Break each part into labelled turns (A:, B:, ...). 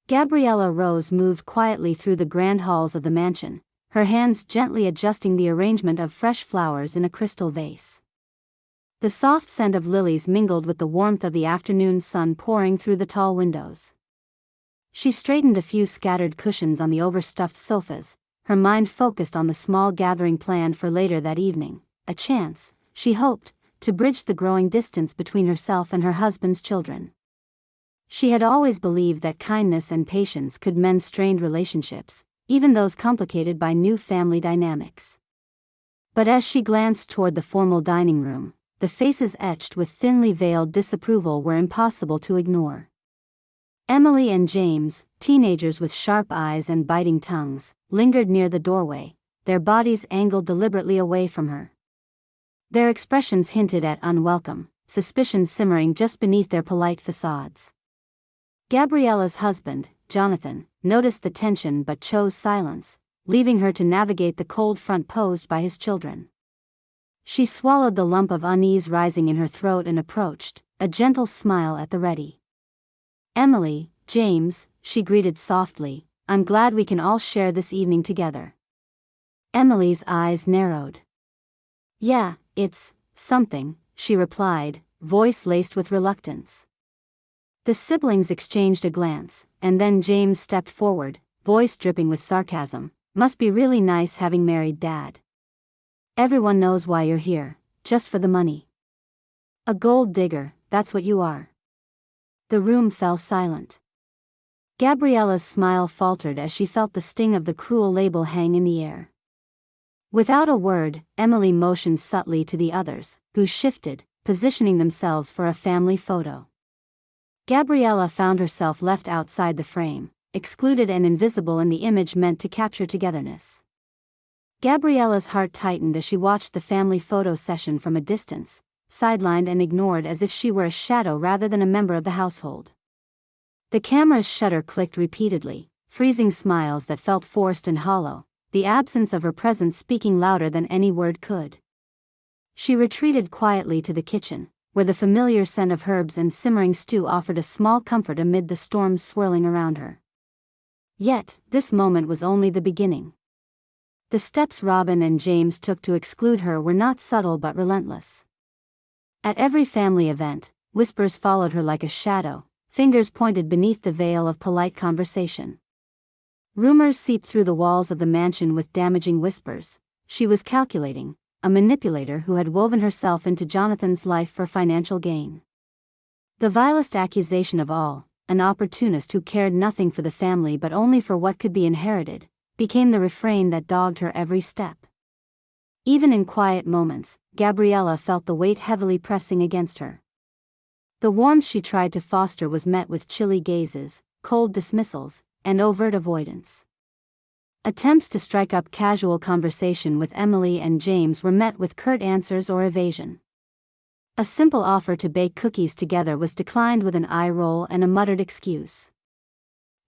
A: Gabriella Rose moved quietly through the grand halls of the mansion, her hands gently adjusting the arrangement of fresh flowers in a crystal vase. The soft scent of lilies mingled with the warmth of the afternoon sun pouring through the tall windows. She straightened a few scattered cushions on the overstuffed sofas, her mind focused on the small gathering planned for later that evening, a chance, she hoped, to bridge the growing distance between herself and her husband's children. She had always believed that kindness and patience could mend strained relationships, even those complicated by new family dynamics. But as she glanced toward the formal dining room, the faces etched with thinly veiled disapproval were impossible to ignore. Emily and James, teenagers with sharp eyes and biting tongues, lingered near the doorway, their bodies angled deliberately away from her. Their expressions hinted at unwelcome, suspicion simmering just beneath their polite facades. Gabriella's husband, Jonathan, noticed the tension but chose silence, leaving her to navigate the cold front posed by his children. She swallowed the lump of unease rising in her throat and approached, a gentle smile at the ready. "Emily, James," she greeted softly, "I'm glad we can all share this evening together." Emily's eyes narrowed. "Yeah, it's something," she replied, voice laced with reluctance. The siblings exchanged a glance, and then James stepped forward, voice dripping with sarcasm. "Must be really nice having married Dad. Everyone knows why you're here, just for the money. A gold digger, that's what you are." The room fell silent. Gabriella's smile faltered as she felt the sting of the cruel label hang in the air. Without a word, Emily motioned subtly to the others, who shifted, positioning themselves for a family photo. Gabriella found herself left outside the frame, excluded and invisible in the image meant to capture togetherness. Gabriella's heart tightened as she watched the family photo session from a distance, sidelined and ignored as if she were a shadow rather than a member of the household. The camera's shutter clicked repeatedly, freezing smiles that felt forced and hollow, the absence of her presence speaking louder than any word could. She retreated quietly to the kitchen, where the familiar scent of herbs and simmering stew offered a small comfort amid the storms swirling around her. Yet, this moment was only the beginning. The steps Robin and James took to exclude her were not subtle but relentless. At every family event, whispers followed her like a shadow, fingers pointed beneath the veil of polite conversation. Rumors seeped through the walls of the mansion with damaging whispers. She was calculating, a manipulator who had woven herself into Jonathan's life for financial gain. The vilest accusation of all, an opportunist who cared nothing for the family but only for what could be inherited, became the refrain that dogged her every step. Even in quiet moments, Gabriella felt the weight heavily pressing against her. The warmth she tried to foster was met with chilly gazes, cold dismissals, and overt avoidance. Attempts to strike up casual conversation with Emily and James were met with curt answers or evasion. A simple offer to bake cookies together was declined with an eye roll and a muttered excuse.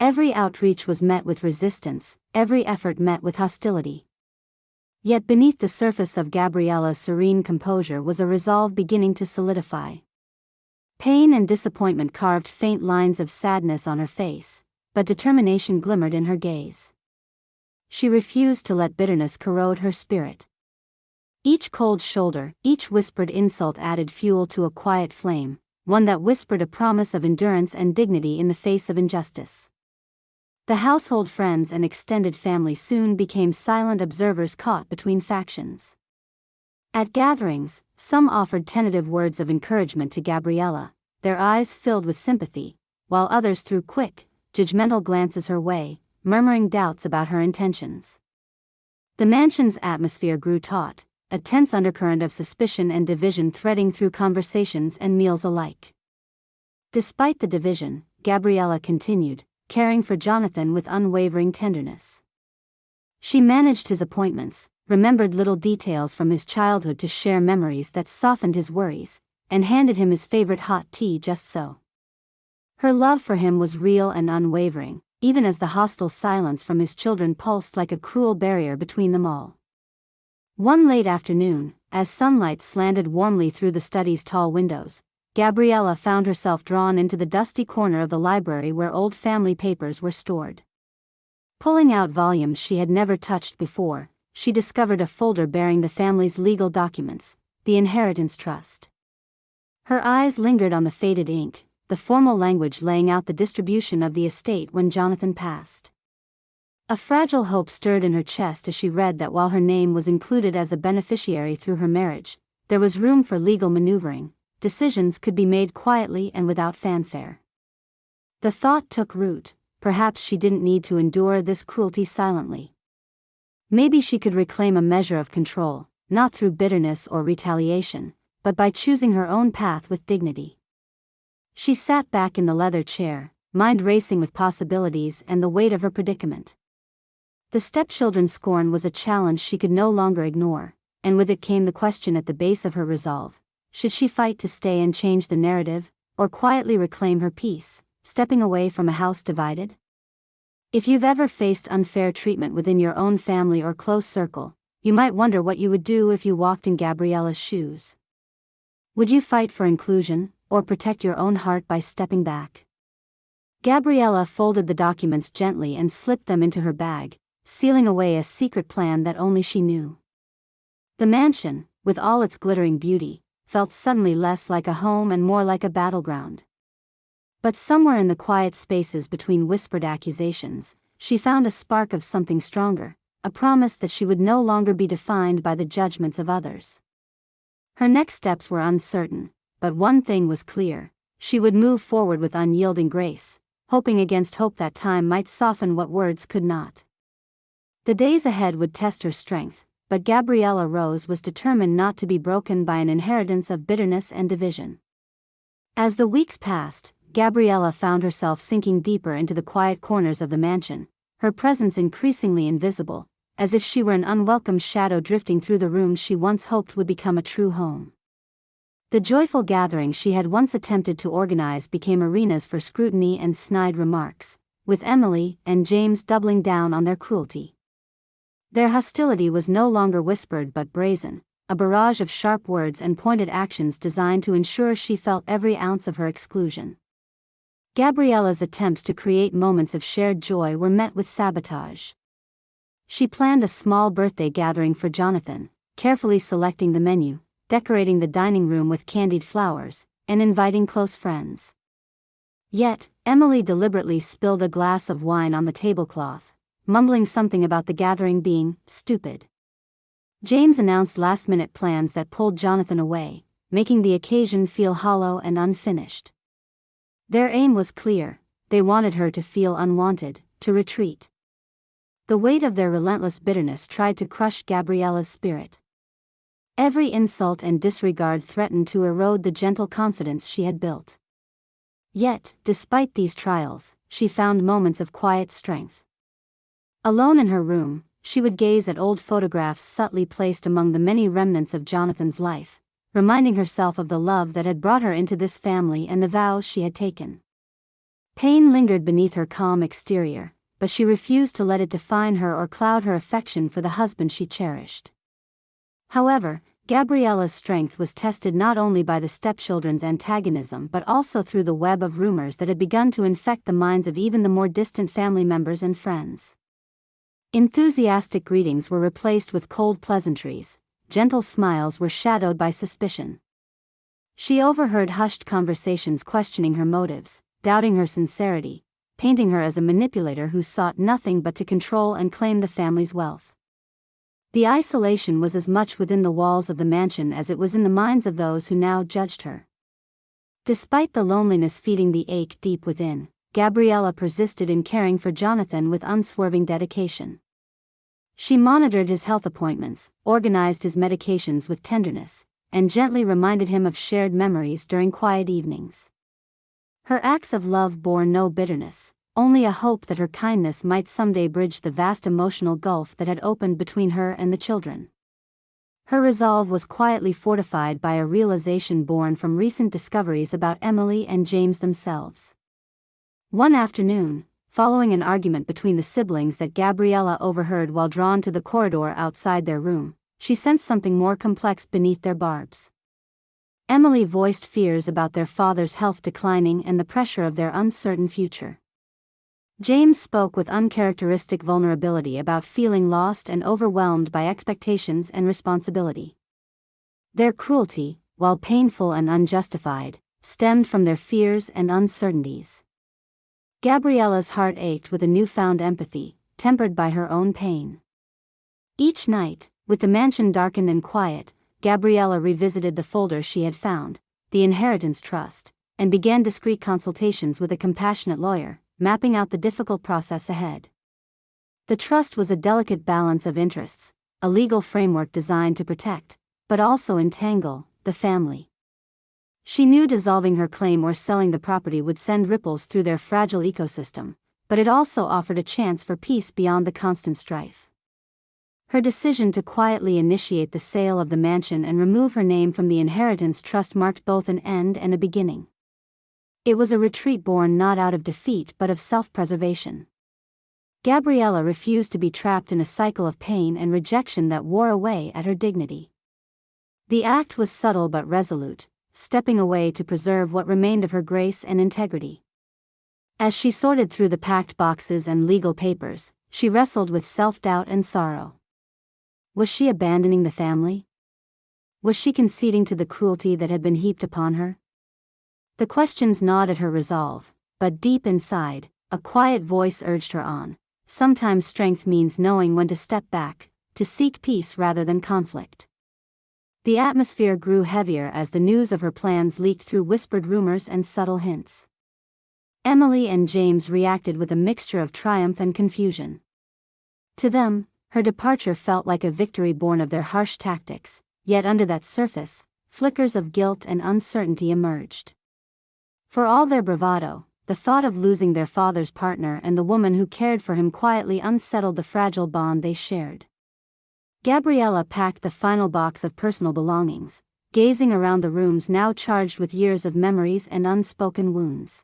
A: Every outreach was met with resistance, every effort met with hostility. Yet beneath the surface of Gabriella's serene composure was a resolve beginning to solidify. Pain and disappointment carved faint lines of sadness on her face, but determination glimmered in her gaze. She refused to let bitterness corrode her spirit. Each cold shoulder, each whispered insult added fuel to a quiet flame, one that whispered a promise of endurance and dignity in the face of injustice. The household friends and extended family soon became silent observers caught between factions. At gatherings, some offered tentative words of encouragement to Gabriella, their eyes filled with sympathy, while others threw quick, judgmental glances her way, murmuring doubts about her intentions. The mansion's atmosphere grew taut, a tense undercurrent of suspicion and division threading through conversations and meals alike. Despite the division, Gabriella continued, caring for Jonathan with unwavering tenderness. She managed his appointments, remembered little details from his childhood to share memories that softened his worries, and handed him his favorite hot tea just so. Her love for him was real and unwavering, even as the hostile silence from his children pulsed like a cruel barrier between them all. One late afternoon, as sunlight slanted warmly through the study's tall windows, Gabriella found herself drawn into the dusty corner of the library where old family papers were stored. Pulling out volumes she had never touched before, she discovered a folder bearing the family's legal documents, the inheritance trust. Her eyes lingered on the faded ink, the formal language laying out the distribution of the estate when Jonathan passed. A fragile hope stirred in her chest as she read that while her name was included as a beneficiary through her marriage, there was room for legal maneuvering. Decisions could be made quietly and without fanfare. The thought took root: perhaps she didn't need to endure this cruelty silently. Maybe she could reclaim a measure of control, not through bitterness or retaliation, but by choosing her own path with dignity. She sat back in the leather chair, mind racing with possibilities and the weight of her predicament. The stepchildren's scorn was a challenge she could no longer ignore, and with it came the question at the base of her resolve: should she fight to stay and change the narrative, or quietly reclaim her peace, stepping away from a house divided? If you've ever faced unfair treatment within your own family or close circle, you might wonder what you would do if you walked in Gabriella's shoes. Would you fight for inclusion, or protect your own heart by stepping back? Gabriella folded the documents gently and slipped them into her bag, sealing away a secret plan that only she knew. The mansion, with all its glittering beauty, felt suddenly less like a home and more like a battleground. But somewhere in the quiet spaces between whispered accusations, she found a spark of something stronger, a promise that she would no longer be defined by the judgments of others. Her next steps were uncertain, but one thing was clear: she would move forward with unyielding grace, hoping against hope that time might soften what words could not. The days ahead would test her strength, but Gabriella Rose was determined not to be broken by an inheritance of bitterness and division. As the weeks passed, Gabriella found herself sinking deeper into the quiet corners of the mansion, her presence increasingly invisible, as if she were an unwelcome shadow drifting through the rooms she once hoped would become a true home. The joyful gatherings she had once attempted to organize became arenas for scrutiny and snide remarks, with Emily and James doubling down on their cruelty. Their hostility was no longer whispered but brazen, a barrage of sharp words and pointed actions designed to ensure she felt every ounce of her exclusion. Gabriella's attempts to create moments of shared joy were met with sabotage. She planned a small birthday gathering for Jonathan, carefully selecting the menu, decorating the dining room with candied flowers, and inviting close friends. Yet, Emily deliberately spilled a glass of wine on the tablecloth, mumbling something about the gathering being stupid. James announced last-minute plans that pulled Jonathan away, making the occasion feel hollow and unfinished. Their aim was clear: they wanted her to feel unwanted, to retreat. The weight of their relentless bitterness tried to crush Gabriella's spirit. Every insult and disregard threatened to erode the gentle confidence she had built. Yet, despite these trials, she found moments of quiet strength. Alone in her room, she would gaze at old photographs subtly placed among the many remnants of Jonathan's life, reminding herself of the love that had brought her into this family and the vows she had taken. Pain lingered beneath her calm exterior, but she refused to let it define her or cloud her affection for the husband she cherished. However, Gabriella's strength was tested not only by the stepchildren's antagonism but also through the web of rumors that had begun to infect the minds of even the more distant family members and friends. Enthusiastic greetings were replaced with cold pleasantries, gentle smiles were shadowed by suspicion. She overheard hushed conversations questioning her motives, doubting her sincerity, painting her as a manipulator who sought nothing but to control and claim the family's wealth. The isolation was as much within the walls of the mansion as it was in the minds of those who now judged her. Despite the loneliness feeding the ache deep within, Gabriella persisted in caring for Jonathan with unswerving dedication. She monitored his health appointments, organized his medications with tenderness, and gently reminded him of shared memories during quiet evenings. Her acts of love bore no bitterness, only a hope that her kindness might someday bridge the vast emotional gulf that had opened between her and the children. Her resolve was quietly fortified by a realization born from recent discoveries about Emily and James themselves. One afternoon, following an argument between the siblings that Gabriella overheard while drawn to the corridor outside their room, she sensed something more complex beneath their barbs. Emily voiced fears about their father's health declining and the pressure of their uncertain future. James spoke with uncharacteristic vulnerability about feeling lost and overwhelmed by expectations and responsibility. Their cruelty, while painful and unjustified, stemmed from their fears and uncertainties. Gabriella's heart ached with a newfound empathy, tempered by her own pain. Each night, with the mansion darkened and quiet, Gabriella revisited the folder she had found, the inheritance trust, and began discreet consultations with a compassionate lawyer, mapping out the difficult process ahead. The trust was a delicate balance of interests, a legal framework designed to protect, but also entangle, the family. She knew dissolving her claim or selling the property would send ripples through their fragile ecosystem, but it also offered a chance for peace beyond the constant strife. Her decision to quietly initiate the sale of the mansion and remove her name from the inheritance trust marked both an end and a beginning. It was a retreat born not out of defeat but of self-preservation. Gabriella refused to be trapped in a cycle of pain and rejection that wore away at her dignity. The act was subtle but resolute, stepping away to preserve what remained of her grace and integrity. As she sorted through the packed boxes and legal papers, she wrestled with self-doubt and sorrow. Was she abandoning the family? Was she conceding to the cruelty that had been heaped upon her? The questions gnawed at her resolve, but deep inside, a quiet voice urged her on. Sometimes strength means knowing when to step back, to seek peace rather than conflict. The atmosphere grew heavier as the news of her plans leaked through whispered rumors and subtle hints. Emily and James reacted with a mixture of triumph and confusion. To them, her departure felt like a victory born of their harsh tactics, yet under that surface, flickers of guilt and uncertainty emerged. For all their bravado, the thought of losing their father's partner and the woman who cared for him quietly unsettled the fragile bond they shared. Gabriella packed the final box of personal belongings, gazing around the rooms now charged with years of memories and unspoken wounds.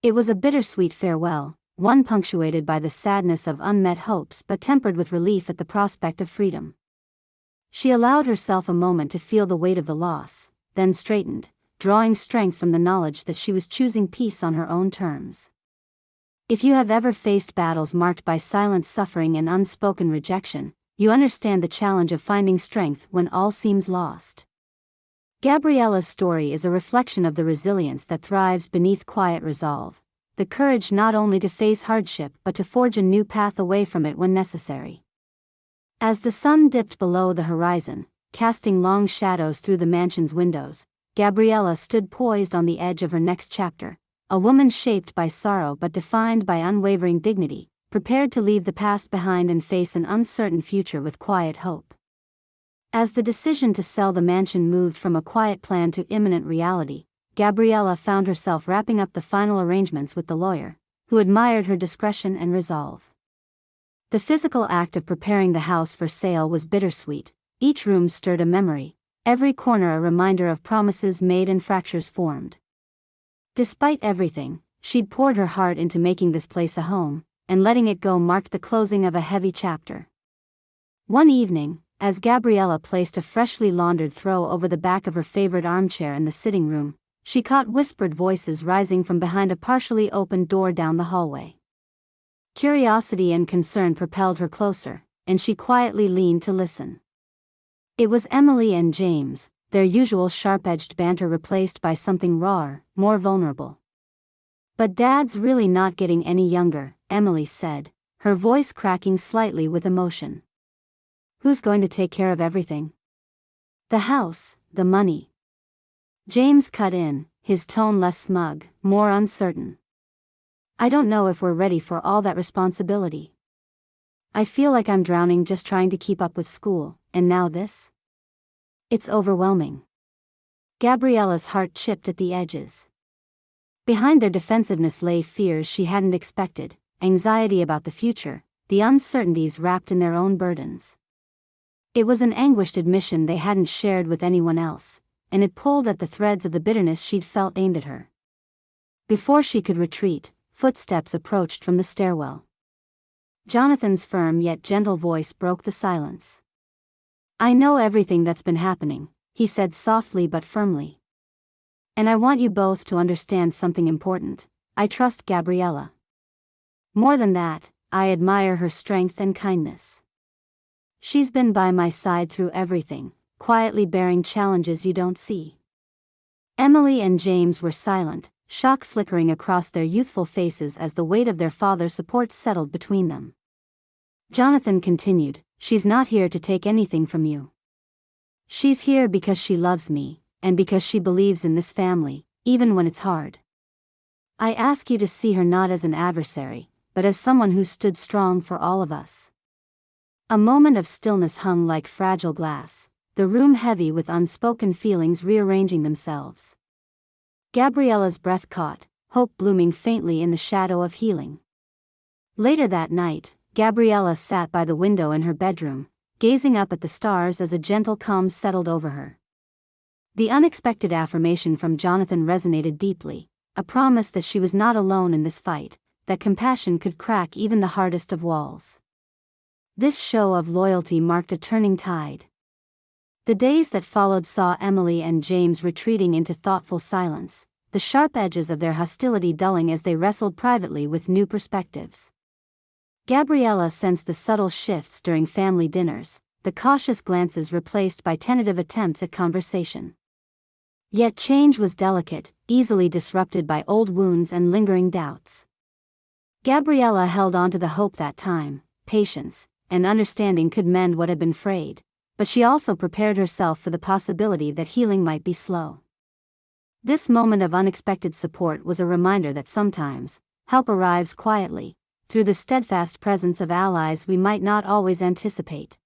A: It was a bittersweet farewell, one punctuated by the sadness of unmet hopes but tempered with relief at the prospect of freedom. She allowed herself a moment to feel the weight of the loss, then straightened, drawing strength from the knowledge that she was choosing peace on her own terms. If you have ever faced battles marked by silent suffering and unspoken rejection, you understand the challenge of finding strength when all seems lost. Gabriella's story is a reflection of the resilience that thrives beneath quiet resolve, the courage not only to face hardship but to forge a new path away from it when necessary. As the sun dipped below the horizon, casting long shadows through the mansion's windows, Gabriella stood poised on the edge of her next chapter, a woman shaped by sorrow but defined by unwavering dignity, prepared to leave the past behind and face an uncertain future with quiet hope. As the decision to sell the mansion moved from a quiet plan to imminent reality, Gabriella found herself wrapping up the final arrangements with the lawyer, who admired her discretion and resolve. The physical act of preparing the house for sale was bittersweet. Each room stirred a memory, every corner a reminder of promises made and fractures formed. Despite everything, she'd poured her heart into making this place a home, and letting it go marked the closing of a heavy chapter. One evening, as Gabriella placed a freshly laundered throw over the back of her favorite armchair in the sitting room, she caught whispered voices rising from behind a partially opened door down the hallway. Curiosity and concern propelled her closer, and she quietly leaned to listen. It was Emily and James, their usual sharp-edged banter replaced by something rawer, more vulnerable. "But Dad's really not getting any younger," Emily said, her voice cracking slightly with emotion. "Who's going to take care of everything? The house, the money?" James cut in, his tone less smug, more uncertain. "I don't know if we're ready for all that responsibility. I feel like I'm drowning just trying to keep up with school, and now this? It's overwhelming." Gabriella's heart chipped at the edges. Behind their defensiveness lay fears she hadn't expected, anxiety about the future, the uncertainties wrapped in their own burdens. It was an anguished admission they hadn't shared with anyone else, and it pulled at the threads of the bitterness she'd felt aimed at her. Before she could retreat, footsteps approached from the stairwell. Jonathan's firm yet gentle voice broke the silence. "I know everything that's been happening, he said softly but firmly. And I want you both to understand something important. I trust Gabriella. More than that, I admire her strength and kindness. She's been by my side through everything, quietly bearing challenges you don't see. Emily and James were silent, shock flickering across their youthful faces as the weight of their father's support settled between them. Jonathan continued, "She's not here to take anything from you. She's here because she loves me, and because she believes in this family, even when it's hard. I ask you to see her not as an adversary, but as someone who stood strong for all of us." A moment of stillness hung like fragile glass, the room heavy with unspoken feelings rearranging themselves. Gabriella's breath caught, hope blooming faintly in the shadow of healing. Later that night, Gabriella sat by the window in her bedroom, gazing up at the stars as a gentle calm settled over her. The unexpected affirmation from Jonathan resonated deeply, a promise that she was not alone in this fight, that compassion could crack even the hardest of walls. This show of loyalty marked a turning tide. The days that followed saw Emily and James retreating into thoughtful silence, the sharp edges of their hostility dulling as they wrestled privately with new perspectives. Gabriella sensed the subtle shifts during family dinners, the cautious glances replaced by tentative attempts at conversation. Yet change was delicate, easily disrupted by old wounds and lingering doubts. Gabriella held on to the hope that time, patience, and understanding could mend what had been frayed, but she also prepared herself for the possibility that healing might be slow. This moment of unexpected support was a reminder that sometimes, help arrives quietly, through the steadfast presence of allies we might not always anticipate.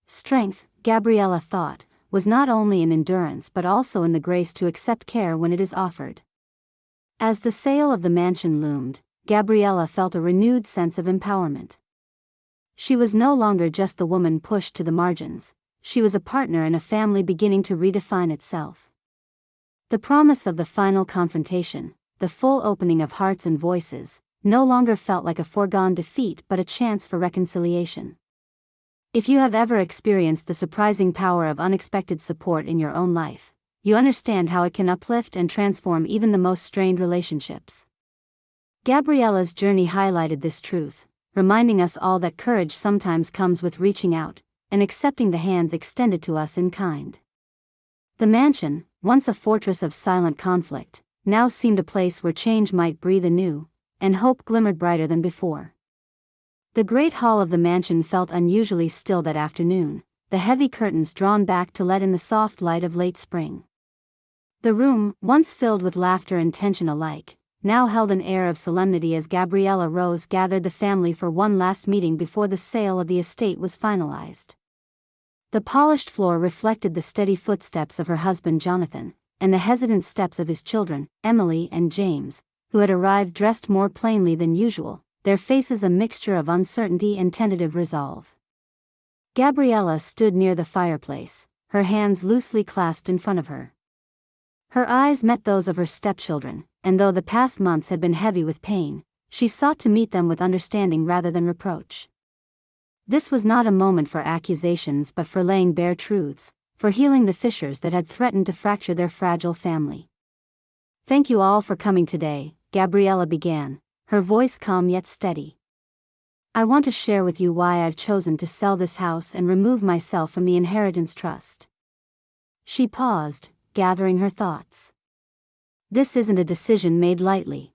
A: Strength, Gabriella thought, was not only in endurance but also in the grace to accept care when it is offered. As the sale of the mansion loomed, Gabriella felt a renewed sense of empowerment. She was no longer just the woman pushed to the margins, she was a partner in a family beginning to redefine itself. The promise of the final confrontation, the full opening of hearts and voices, no longer felt like a foregone defeat but a chance for reconciliation. If you have ever experienced the surprising power of unexpected support in your own life, you understand how it can uplift and transform even the most strained relationships. Gabriella's journey highlighted this truth, reminding us all that courage sometimes comes with reaching out and accepting the hands extended to us in kind. The mansion, once a fortress of silent conflict, now seemed a place where change might breathe anew, and hope glimmered brighter than before. The great hall of the mansion felt unusually still that afternoon, the heavy curtains drawn back to let in the soft light of late spring. The room, once filled with laughter and tension alike, now held an air of solemnity as Gabriella Rose gathered the family for one last meeting before the sale of the estate was finalized. The polished floor reflected the steady footsteps of her husband Jonathan, and the hesitant steps of his children, Emily and James, who had arrived dressed more plainly than usual, their faces a mixture of uncertainty and tentative resolve. Gabriella stood near the fireplace, her hands loosely clasped in front of her. Her eyes met those of her stepchildren, and though the past months had been heavy with pain, she sought to meet them with understanding rather than reproach. This was not a moment for accusations but for laying bare truths, for healing the fissures that had threatened to fracture their fragile family. "Thank you all for coming today," Gabriella began, her voice calm yet steady. "I want to share with you why I've chosen to sell this house and remove myself from the inheritance trust." She paused, gathering her thoughts. This isn't a decision made lightly.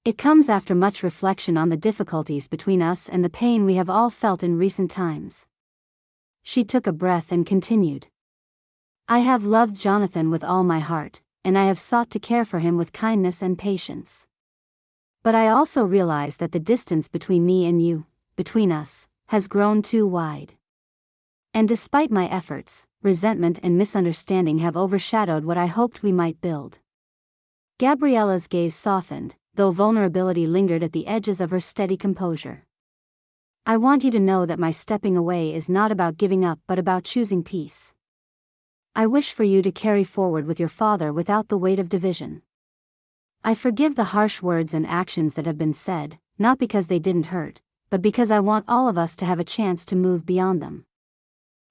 A: It comes after much reflection on the difficulties between us and the pain we have all felt in recent times. She took a breath and continued. "I have loved Jonathan with all my heart, and I have sought to care for him with kindness and patience. But I also realize that the distance between me and you, between us, has grown too wide. And despite my efforts, resentment and misunderstanding have overshadowed what I hoped we might build." Gabriella's gaze softened, though vulnerability lingered at the edges of her steady composure. "I want you to know that my stepping away is not about giving up but about choosing peace. I wish for you to carry forward with your father without the weight of division. I forgive the harsh words and actions that have been said, not because they didn't hurt, but because I want all of us to have a chance to move beyond them."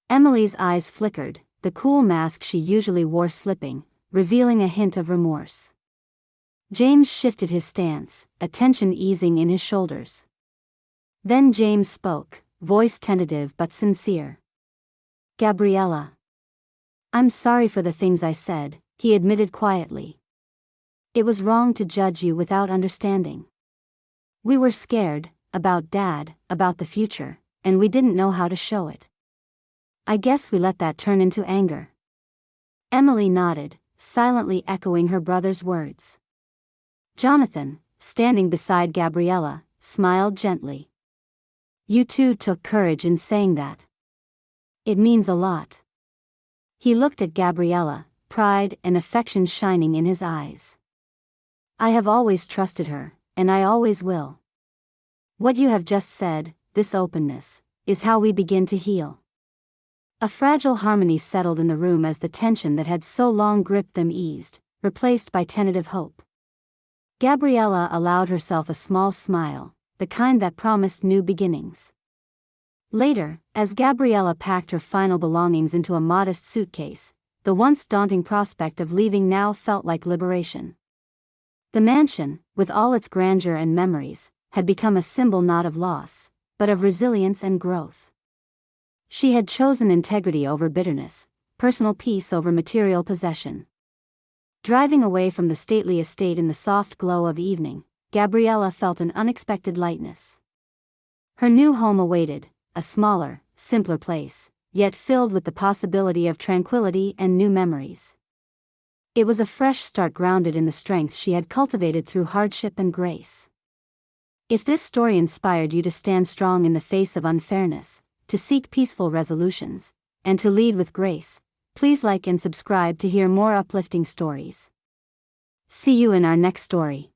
A: Emily's eyes flickered, the cool mask she usually wore slipping, revealing a hint of remorse. James shifted his stance, a tension easing in his shoulders. Then James spoke, voice tentative but sincere. "Gabriella. I'm sorry for the things I said," he admitted quietly. "It was wrong to judge you without understanding. We were scared, about Dad, about the future, and we didn't know how to show it. I guess we let that turn into anger." Emily nodded, silently echoing her brother's words. Jonathan, standing beside Gabriella, smiled gently. "You two took courage in saying that. It means a lot." He looked at Gabriella, pride and affection shining in his eyes. "I have always trusted her, and I always will. What you have just said, this openness, is how we begin to heal." A fragile harmony settled in the room as the tension that had so long gripped them eased, replaced by tentative hope. Gabriella allowed herself a small smile, the kind that promised new beginnings. Later, as Gabriella packed her final belongings into a modest suitcase, the once daunting prospect of leaving now felt like liberation. The mansion, with all its grandeur and memories, had become a symbol not of loss, but of resilience and growth. She had chosen integrity over bitterness, personal peace over material possession. Driving away from the stately estate in the soft glow of evening, Gabriella felt an unexpected lightness. Her new home awaited, a smaller, simpler place, yet filled with the possibility of tranquility and new memories. It was a fresh start grounded in the strength she had cultivated through hardship and grace. If this story inspired you to stand strong in the face of unfairness, to seek peaceful resolutions, and to lead with grace, please like and subscribe to hear more uplifting stories. See you in our next story.